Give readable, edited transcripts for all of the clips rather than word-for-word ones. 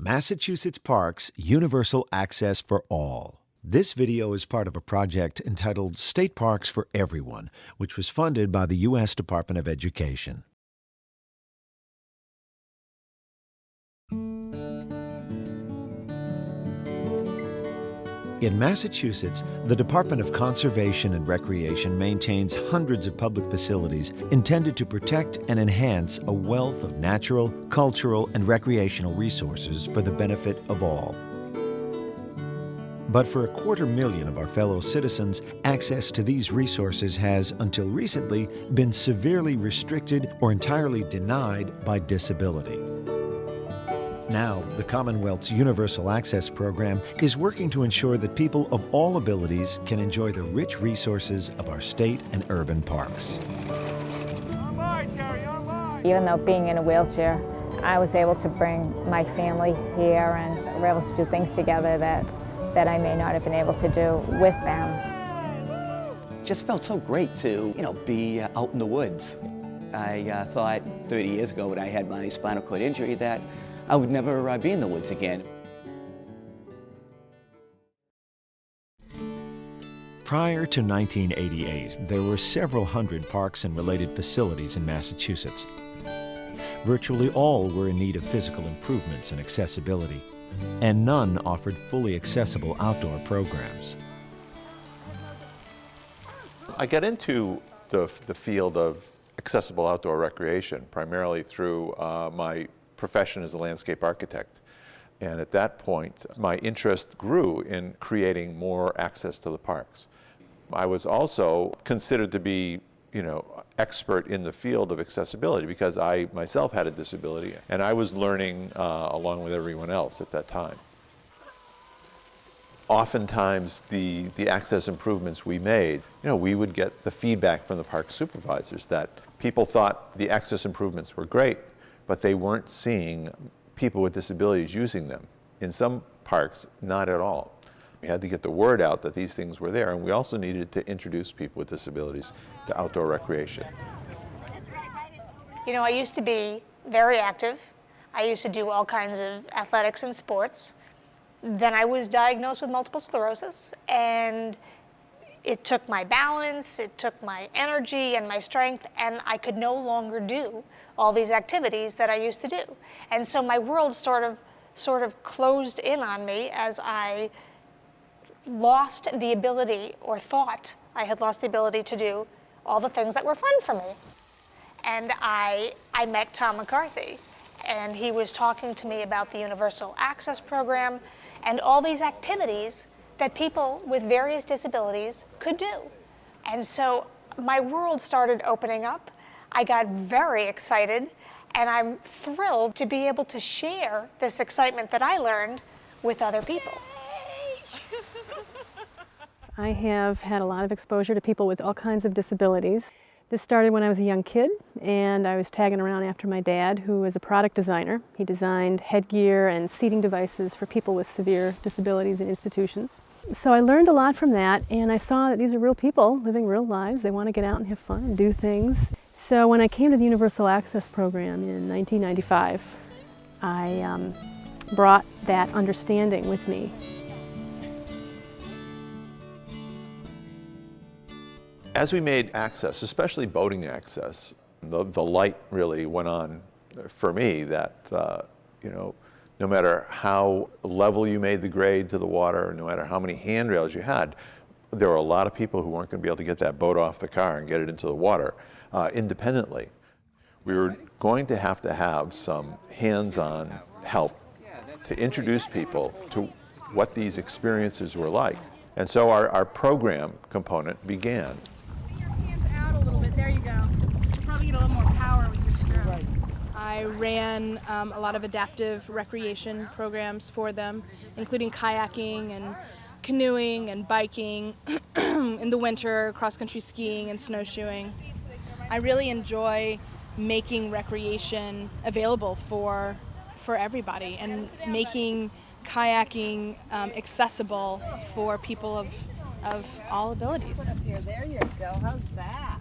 Massachusetts Parks Universal Access for All. This video is part of a project entitled State Parks for Everyone, which was funded by the U.S. Department of Education. In Massachusetts, the Department of Conservation and Recreation maintains hundreds of public facilities intended to protect and enhance a wealth of natural, cultural, and recreational resources for the benefit of all. But for 250,000 of our fellow citizens, access to these resources has, until recently, been severely restricted or entirely denied by disability. Now, the Commonwealth's Universal Access Program is working to ensure that people of all abilities can enjoy the rich resources of our state and urban parks. Even though being in a wheelchair, I was able to bring my family here and we were able to do things together that I may not have been able to do with them. Just felt so great to, be out in the woods. I thought 30 years ago when I had my spinal cord injury that I would never be in the woods again. Prior to 1988, there were several hundred parks and related facilities in Massachusetts. Virtually all were in need of physical improvements and accessibility, and none offered fully accessible outdoor programs. I got into the field of accessible outdoor recreation primarily through my profession as a landscape architect. And at that point, my interest grew in creating more access to the parks. I was also considered to be, expert in the field of accessibility because I myself had a disability and I was learning along with everyone else at that time. Oftentimes, the access improvements we made, we would get the feedback from the park supervisors that people thought the access improvements were great, but they weren't seeing people with disabilities using them. In some parks, not at all. We had to get the word out that these things were there, and we also needed to introduce people with disabilities to outdoor recreation. I used to be very active. I used to do all kinds of athletics and sports. Then I was diagnosed with multiple sclerosis, and it took my balance, it took my energy and my strength, and I could no longer do all these activities that I used to do. And so my world sort of closed in on me as I lost the ability, or thought I had lost the ability to do all the things that were fun for me. And I met Tom McCarthy, and he was talking to me about the Universal Access Program and all these activities that people with various disabilities could do. And so my world started opening up. I got very excited, and I'm thrilled to be able to share this excitement that I learned with other people. I have had a lot of exposure to people with all kinds of disabilities. This started when I was a young kid, and I was tagging around after my dad, who was a product designer. He designed headgear and seating devices for people with severe disabilities in institutions. So I learned a lot from that, and I saw that these are real people living real lives. They want to get out and have fun and do things. So when I came to the Universal Access Program in 1995, I brought that understanding with me. As we made access, especially boating access, the light really went on for me that, no matter how level you made the grade to the water, no matter how many handrails you had, there were a lot of people who weren't going to be able to get that boat off the car and get it into the water independently. We were going to have some hands-on help to introduce people to what these experiences were like. And so our program component began. There you go. You'll probably get a little more power with your stroke. Right. I ran a lot of adaptive recreation programs for them, including kayaking and canoeing and biking, in the winter, cross-country skiing and snowshoeing. I really enjoy making recreation available for everybody and making kayaking accessible for people of all abilities. There you go. How's that?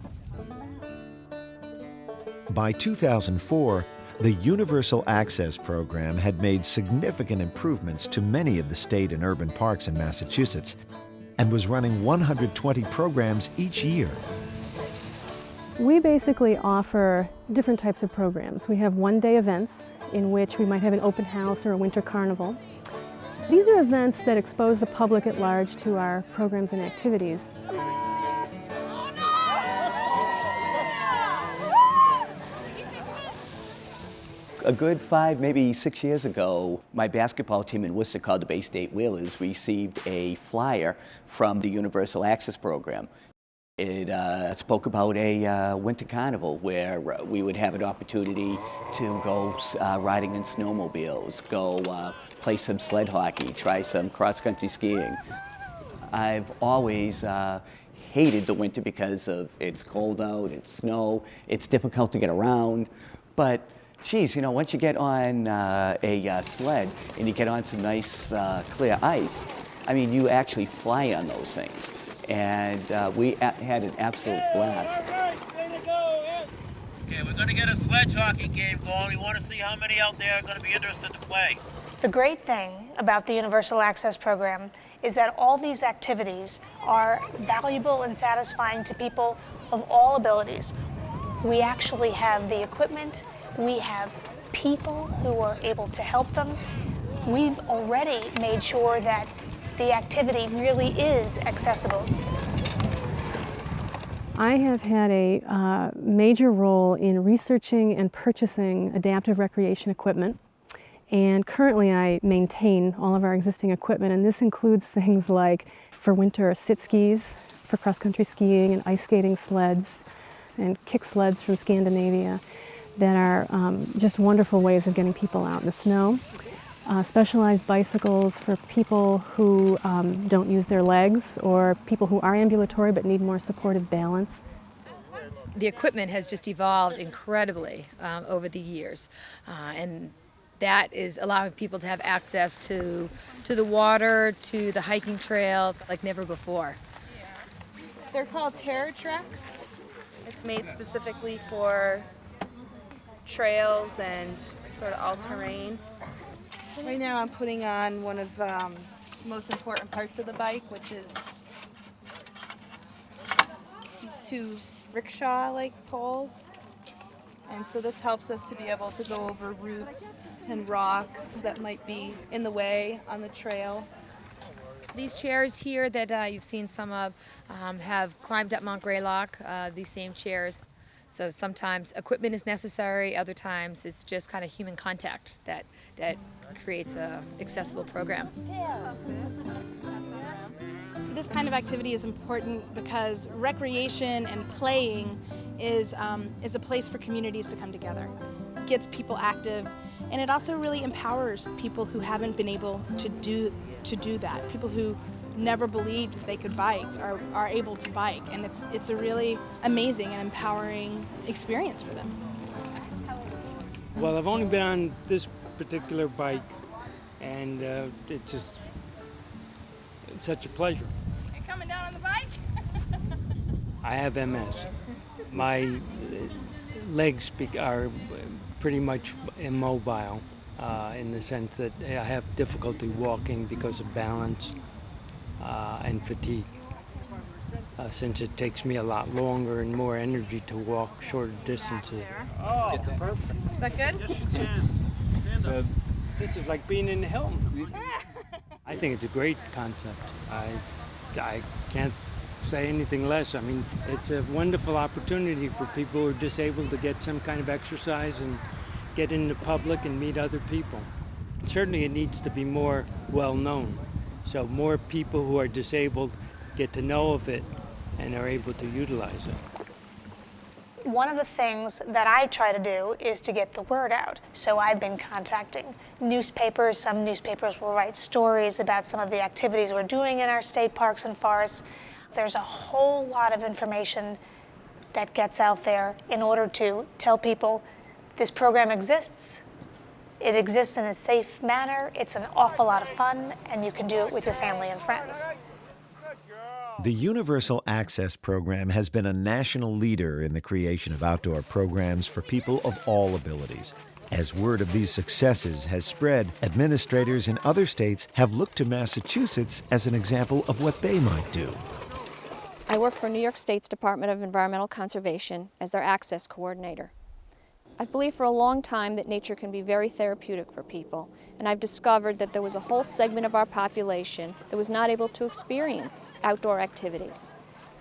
By 2004, The Universal Access Program had made significant improvements to many of the state and urban parks in Massachusetts and was running 120 programs each year. We basically offer different types of programs. We have one-day events in which we might have an open house or a winter carnival. These are events that expose the public at large to our programs and activities. A good 5, maybe 6 years ago, my basketball team in Worcester called the Bay State Whalers received a flyer from the Universal Access Program. It spoke about a winter carnival where we would have an opportunity to go riding in snowmobiles, go play some sled hockey, try some cross-country skiing. I've always hated the winter because of it's cold out, it's snow, it's difficult to get around, but geez, you know, once you get on a sled and you get on some nice clear ice, I mean, you actually fly on those things. And we had an absolute blast. Okay, we're going to get a sledge hockey game going. We want to see how many out there are going to be interested to play. The great thing about the Universal Access Program is that all these activities are valuable and satisfying to people of all abilities. We actually have the equipment, we have people who are able to help them. We've already made sure that the activity really is accessible. I have had a major role in researching and purchasing adaptive recreation equipment, and currently I maintain all of our existing equipment, and this includes things like, for winter, sit skis, for cross-country skiing and ice skating sleds, and kick sleds from Scandinavia that are just wonderful ways of getting people out in the snow. Specialized bicycles for people who don't use their legs, or people who are ambulatory but need more supportive balance. The equipment has just evolved incredibly over the years, and that is allowing people to have access to the water, to the hiking trails like never before. They're called TerraTrex. It's made specifically for trails and sort of all-terrain. Right now I'm putting on one of the most important parts of the bike, which is these two rickshaw-like poles. And so this helps us to be able to go over roots and rocks that might be in the way on the trail. These chairs here that you've seen some of have climbed up Mount Greylock, these same chairs. So sometimes equipment is necessary, other times it's just kind of human contact that creates an accessible program. This kind of activity is important because recreation and playing is a place for communities to come together. It gets people active, and it also really empowers people who haven't been able to do that. People who never believed that they could bike are able to bike, and it's a really amazing and empowering experience for them. Well, I've only been on this particular bike, and it's such a pleasure. You coming down on the bike? I have MS. My legs are pretty much immobile in the sense that I have difficulty walking because of balance and fatigue, since it takes me a lot longer and more energy to walk shorter distances. Oh, perfect. Is that good? Yes, you can. So this is like being in the Hilton. I think it's a great concept. I can't say anything less. I mean, it's a wonderful opportunity for people who are disabled to get some kind of exercise and get in the public and meet other people. Certainly it needs to be more well known, so more people who are disabled get to know of it and are able to utilize it. One of the things that I try to do is to get the word out. So I've been contacting newspapers. Some newspapers will write stories about some of the activities we're doing in our state parks and forests. There's a whole lot of information that gets out there in order to tell people this program exists. It exists in a safe manner. It's an awful lot of fun, and you can do it with your family and friends. The Universal Access Program has been a national leader in the creation of outdoor programs for people of all abilities. As word of these successes has spread, administrators in other states have looked to Massachusetts as an example of what they might do. I work for New York State's Department of Environmental Conservation as their access coordinator. I've believed for a long time that nature can be very therapeutic for people, and I've discovered that there was a whole segment of our population that was not able to experience outdoor activities.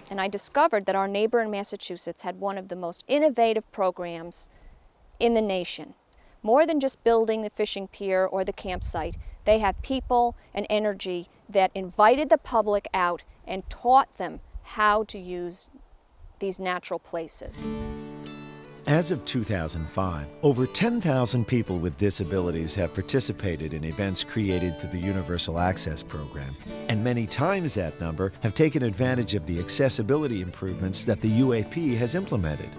And I discovered that our neighbor in Massachusetts had one of the most innovative programs in the nation. More than just building the fishing pier or the campsite, they have people and energy that invited the public out and taught them how to use these natural places. As of 2005, over 10,000 people with disabilities have participated in events created through the Universal Access Program, and many times that number have taken advantage of the accessibility improvements that the UAP has implemented.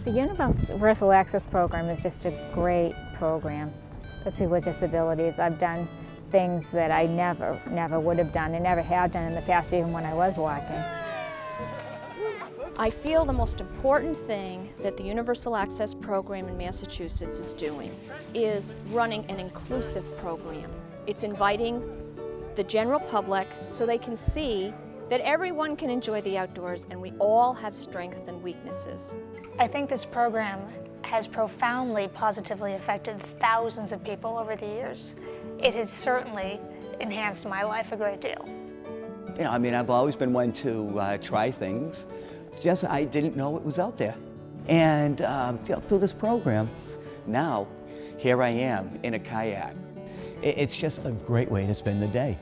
The Universal Access Program is just a great program for people with disabilities. I've done things that I never would have done and never have done in the past, even when I was walking. I feel the most important thing that the Universal Access Program in Massachusetts is doing is running an inclusive program. It's inviting the general public so they can see that everyone can enjoy the outdoors and we all have strengths and weaknesses. I think this program has profoundly positively affected thousands of people over the years. It has certainly enhanced my life a great deal. You know, I mean, I've always been one to try things. It's just I didn't know it was out there. And you know, through this program, now here I am in a kayak. It's just a great way to spend the day.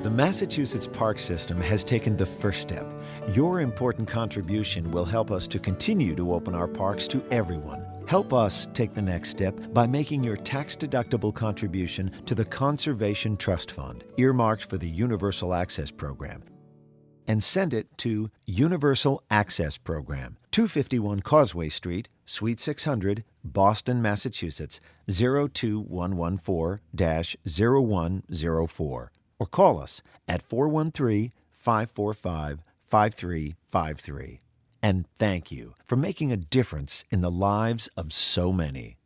The Massachusetts Park System has taken the first step. Your important contribution will help us to continue to open our parks to everyone. Help us take the next step by making your tax-deductible contribution to the Conservation Trust Fund, earmarked for the Universal Access Program, and send it to Universal Access Program, 251 Causeway Street, Suite 600, Boston, Massachusetts, 02114-0104. Or call us at 413-545-5353. And thank you for making a difference in the lives of so many.